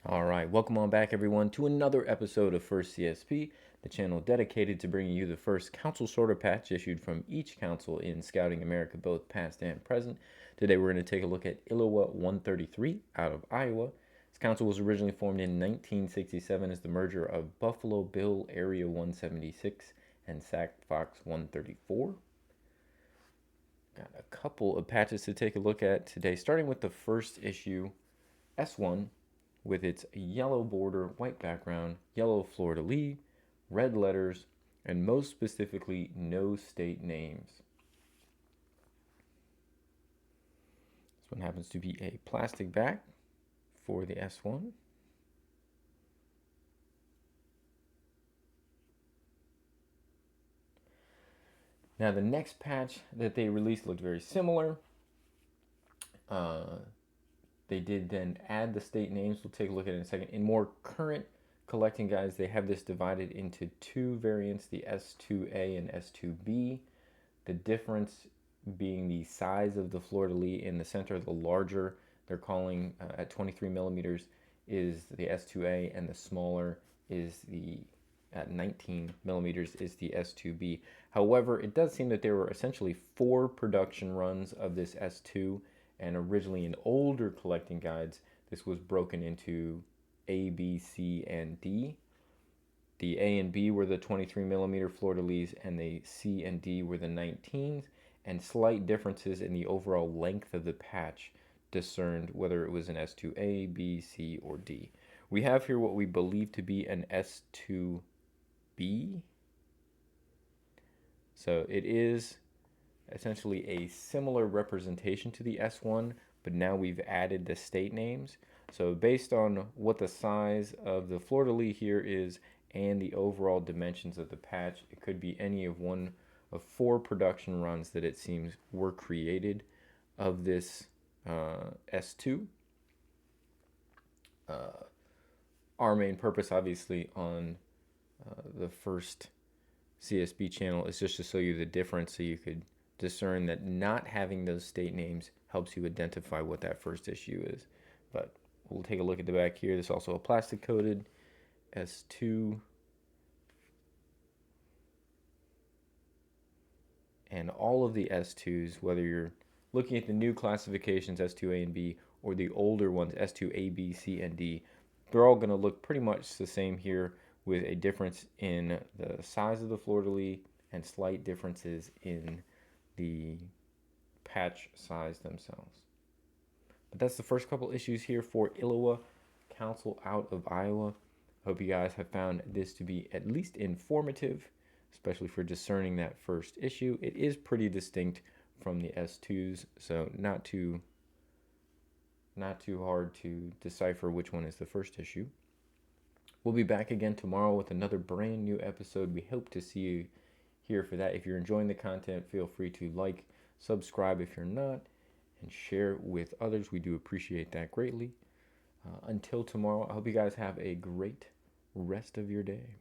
All right, welcome on back, everyone, to another episode of First CSP, the channel dedicated to bringing you the first council sorter patch issued from each council in Scouting America, both past and present. Today, we're going to take a look at Illowa 133 out of Iowa. This council was originally formed in 1967 as the merger of Buffalo Bill Area 176 and Sac Fox 134. Got a couple of patches to take a look at today, starting with the first issue, S1, with its yellow border, white background, yellow fleur-de-lis, red letters, and most specifically, no state names. This one happens to be a plastic back for the S1. Now the next patch that they released looked very similar. They did then add the state names. We'll take a look at it in a second. In more current collecting guides, they have this divided into two variants, the S2A and S2B. The difference being the size of the fleur-de-lis in the center, the larger they're calling at 23 millimeters is the S2A, and the smaller is the at 19 millimeters is the S2B. However, it does seem that there were essentially 4 production runs of this S2, and originally in older collecting guides, this was broken into A, B, C, and D. The A and B were the 23 millimeter fleur-de-lis, and the C and D were the 19s, and slight differences in the overall length of the patch discerned whether it was an S2A, B, C, or D. We have here what we believe to be an S2B. So it is essentially a similar representation to the S1, but now we've added the state names. So based on what the size of the fleur-de-lis here is and the overall dimensions of the patch, it could be any of one of 4 production runs that it seems were created of this S2. Our main purpose, obviously, on the first CSB channel is just to show you the difference so you could discern that not having those state names helps you identify what that first issue is. But we'll take a look at the back here. There's also a plastic coated S2. And all of the S2s, whether you're looking at the new classifications S2A and B or the older ones S2A, B, C, and D, they're all going to look pretty much the same here, with a difference in the size of the fleur-de-lis and slight differences in the patch size themselves. But that's the first couple issues here for Illowa Council out of Iowa. Hope you guys have found this to be at least informative, especially for discerning that first issue. It is pretty distinct from the S2s, so not too hard to decipher which one is the first issue. We'll be back again tomorrow with another brand new episode. We hope to see you here for that. If you're enjoying the content, feel free to like, subscribe if you're not, and share with others. We do appreciate that greatly. Until tomorrow, I hope you guys have a great rest of your day.